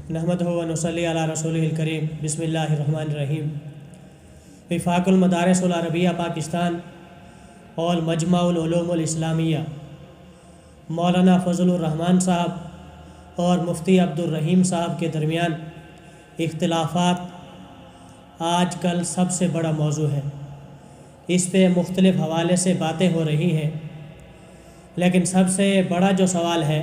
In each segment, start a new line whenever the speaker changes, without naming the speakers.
नहमदुहु व नुसल्ली अला रसूलिहिल करीम। बिस्मिल्लाहिर्रहमानिर्रहीम। वफाक मदारिस अल अरबिया पाकिस्तान और मजमाउल उलूमुल इस्लामिया मौलाना फजलुर रहमान साहब और मुफ्ती अब्दुर रहीम साहब के दरमियान इख्तिलाफ़ात आज कल सबसे बड़ा मौजू है। इस पे मुख्तलिफ़ हवाले से बातें हो रही हैं, लेकिन सबसे बड़ा जो सवाल है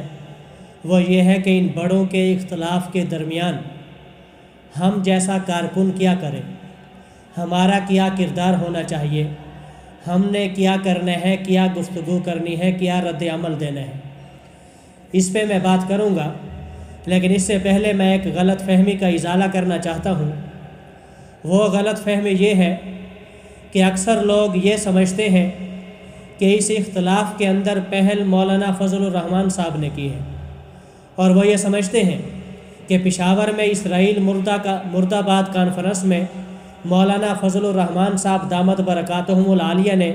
वो ये है कि इन बड़ों के इख्तिलाफ़ के दरमियान हम जैसा कारकुन क्या करें, हमारा क्या किरदार होना चाहिए, हमने क्या करना है, क्या गुफ्तगू करनी है, क्या रद्द अमल देना है। इस पे मैं बात करूँगा, लेकिन इससे पहले मैं एक गलत फहमी का इजाला करना चाहता हूँ। वो गलत फहमी ये है कि अक्सर लोग ये समझते हैं कि इस इख्तिलाफ़ के अंदर पहल मौलाना फजलुर रहमान साहब ने की है, और वो ये समझते हैं कि पेशावर में इसराइल मुर्दाबाद कॉन्फ्रेंस में मौलाना फजलुर रहमान साहब दामद बरकातहुमुल आलिया ने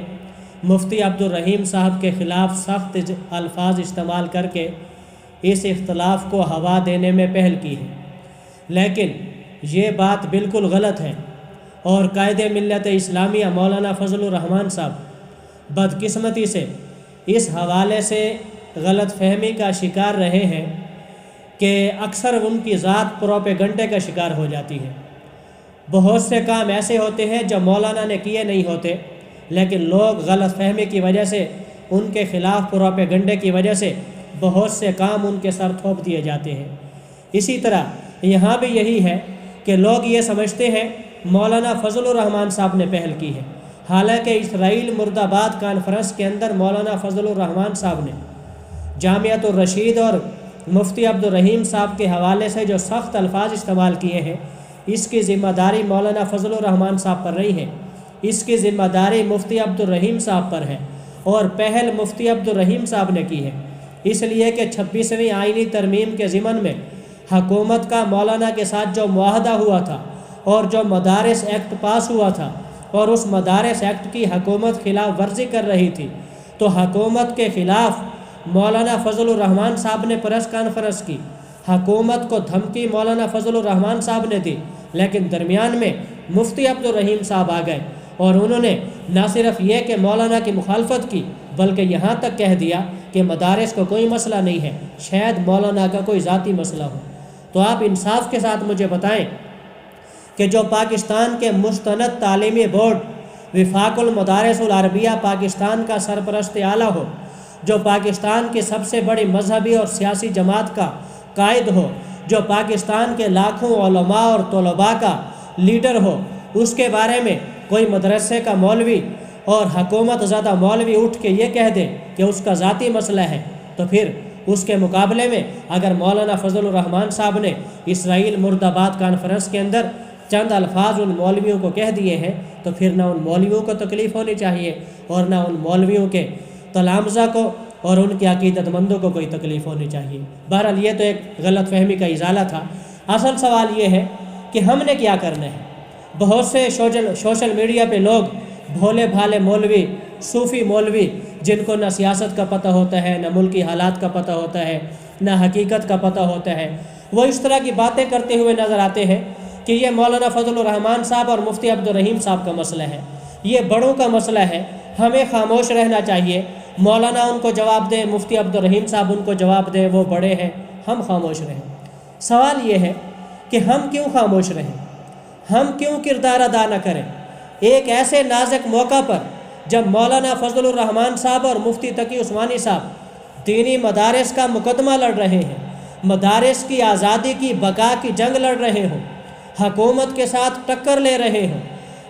मुफ्ती अब्दुर रहीम साहब के ख़िलाफ़ सख्त अल्फाज इस्तेमाल करके इस इख्तिलाफ़ को हवा देने में पहल की है। लेकिन ये बात बिल्कुल गलत है, और कायदे मिल्लत इस्लामिया मौलाना फजलुर रहमान साहब बदकिस्मती से इस हवाले से गलत फहमी का शिकार रहे हैं कि अक्सर उनकी ज़ात प्रोपेगंडे का शिकार हो जाती है। बहुत से काम ऐसे होते हैं जो मौलाना ने किए नहीं होते, लेकिन लोग गलत फहमी की वजह से, उनके ख़िलाफ़ प्रोपेगंडे की वजह से बहुत से काम उनके सर थोप दिए जाते हैं। इसी तरह यहाँ भी यही है कि लोग ये समझते हैं मौलाना फजलुर रहमान साहब ने पहल की है, हालांकि इसराइल मुर्दाबाद कॉन्फ्रेंस के अंदर मौलाना फजलुर रहमान साहब ने जामियातुर रशीद और मुफ्ती अब्दुर रहीम साहब के हवाले से जो सख्त अल्फाज इस्तेमाल किए हैं, इसकी ज़िम्मेदारी मौलाना फजलुर रहमान साहब पर नहीं है, इसकी ज़िम्मेदारी मुफ्ती अब्दुर रहीम साहब पर है, और पहल मुफ्ती अब्दुर रहीम साहब ने की है। इसलिए कि 26वीं आइनी तरमीम के ज़िमन में हुकूमत का मौलाना के साथ जो मुआहदा हुआ था और जो मदारिस एक्ट पास हुआ था, और उस मदारिस एक्ट की हुकूमत खिलाफ वर्जी कर रही थी, तो हुकूमत के ख़िलाफ़ मौलाना फजलुर रहमान साहब ने प्रेस कॉन्फ्रेंस की। हुकूमत को धमकी मौलाना फजलुर रहमान साहब ने दी, लेकिन दरमियान में मुफ्ती अब्दुर रहीम साहब आ गए और उन्होंने न सिर्फ ये कि मौलाना की मुखालफत की, बल्कि यहाँ तक कह दिया कि मदारिस को कोई मसला नहीं है, शायद मौलाना का कोई ज़ाती मसला हो। तो आप इंसाफ के साथ मुझे बताएं कि जो पाकिस्तान के मुस्तनद तालीमी बोर्ड वफाकुल मदारिस अल अरबिया पाकिस्तान का सरपरस्त आला हो, जो पाकिस्तान की सबसे बड़ी मजहबी और सियासी जमात का कायद हो, जो पाकिस्तान के लाखों उलमा और तलबा का लीडर हो, उसके बारे में कोई मदरसे का मौलवी और हुकूमत ज़्यादा मौलवी उठ के ये कह दे कि उसका ज़ाती मसला है, तो फिर उसके मुकाबले में अगर मौलाना फजलुर रहमान साहब ने इसराइल मुर्दाबाद कॉन्फ्रेंस के अंदर चंद अल्फाज उन मौलवियों को कह दिए हैं, तो फिर ना उन मौलवियों को तकलीफ़ होनी चाहिए और ना उन मौलवियों के तलामज़ा को और उनके अकीदतमंदों को कोई तकलीफ़ होनी चाहिए। बहरहाल ये तो एक गलत फहमी का इजाला था। असल सवाल ये है कि हमने क्या करना है। बहुत से सोशल मीडिया पे लोग भोले भाले मौलवी, सूफ़ी मौलवी, जिनको ना सियासत का पता होता है, ना मुल्की हालात का पता होता है, ना हकीकत का पता होता है, वो इस तरह की बातें करते हुए नज़र आते हैं कि ये मौलाना फजलुर रहमान साहब और मुफ्ती अब्दुर रहीम साहब का मसला है, ये बड़ों का मसला है, हमें खामोश रहना चाहिए। मौलाना उनको जवाब दें, मुफ्ती अब्दुर रहीम साहब उनको जवाब दें, वो बड़े हैं, हम खामोश रहें। सवाल ये है कि हम क्यों खामोश रहें, हम क्यों किरदार अदा न करें एक ऐसे नाजुक मौका पर जब मौलाना फजलुर रहमान साहब और मुफ्ती तकी उस्मानी साहब दीनी मदारिस का मुकदमा लड़ रहे हैं, मदारिस की आज़ादी की बका की जंग लड़ रहे हों, हुकूमत के साथ टक्कर ले रहे हों,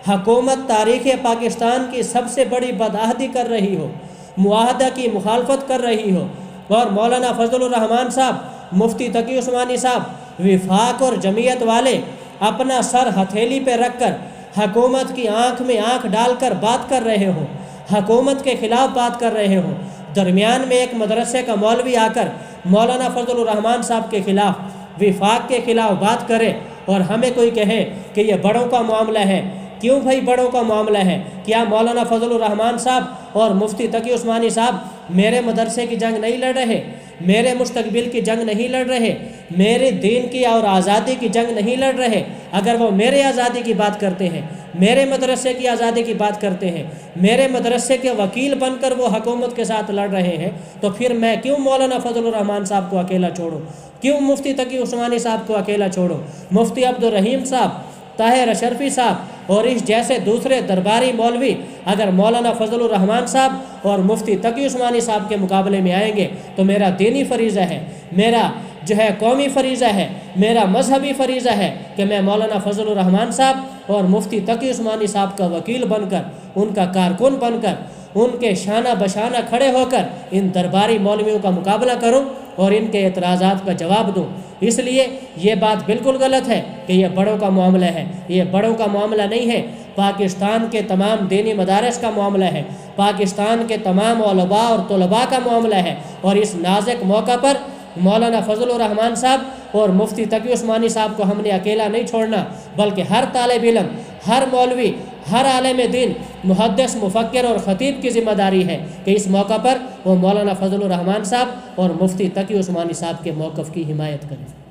हुकूमत तारीख़ पाकिस्तान की सबसे बड़ी बदअहदी कर रही हो, मुआहदा की मुखालफत कर रही हो, और मौलाना फजलुर रहमान साहब, मुफ्ती तकी उस्मानी साहब विफाक और जमीयत वाले अपना सर हथेली पे रख कर हुकूमत की आँख में आँख डालकर बात कर रहे हो, हुकूमत के ख़िलाफ़ बात कर रहे हो, दरमियान में एक मदरसे का मौलवी आकर मौलाना फजलुर रहमान साहब के ख़िलाफ़, विफाक के ख़िलाफ़ बात करे, और हमें कोई कहे कि ये बड़ों का मामला है। क्यों भाई बड़ों का मामला है? क्या मौलाना फजलुर रहमान साहब और मुफ्ती तकी उस्मानी साहब मेरे मदरसे की जंग नहीं लड़ रहे, मेरे मुस्तकबिल की जंग नहीं लड़ रहे, میرے دین کی اور آزادی کی جنگ نہیں لڑ رہے، اگر وہ میرے آزادی کی بات کرتے ہیں، میرے مدرسے کی آزادی کی بات کرتے ہیں، میرے مدرسے کے وکیل بن کر وہ حکومت کے ساتھ لڑ رہے ہیں، تو پھر میں کیوں مولانا فضل الرحمان صاحب کو اکیلا چھوڑوں؟ کیوں مفتی تقی عثمانی صاحب کو اکیلا چھوڑوں؟ مفتی عبدالرحیم صاحب، طاہر اشرفی صاحب اور اس جیسے دوسرے درباری مولوی اگر مولانا فضل الرحمان صاحب اور مفتی تقی عثمانی صاحب کے مقابلے میں آئیں گے تو میرا دینی فریضہ ہے، میرا قومی فریضہ ہے، میرا مذہبی فریضہ ہے کہ میں مولانا فضل الرحمان صاحب اور مفتی تقی عثمانی صاحب کا وکیل بن کر، ان کا کارکن بن کر، ان کے شانہ بشانہ کھڑے ہو کر ان درباری مولویوں کا مقابلہ کروں اور ان کے اعتراضات کا جواب دوں۔ اس لیے یہ بات بالکل غلط ہے کہ یہ بڑوں کا معاملہ ہے، یہ بڑوں کا معاملہ نہیں ہے، پاکستان کے تمام دینی مدارس کا معاملہ ہے، پاکستان کے تمام علماء اور طلباء کا معاملہ ہے، اور اس نازک موقع پر مولانا فضل الرحمان صاحب اور مفتی تقی عثمانی صاحب کو ہم نے اکیلا نہیں چھوڑنا، بلکہ ہر طالب علم، ہر مولوی، ہر عالم دین، محدث، مفکر اور خطیب کی ذمہ داری ہے کہ اس موقع پر وہ مولانا فضل الرحمان صاحب اور مفتی تقی عثمانی صاحب کے موقف کی حمایت کریں۔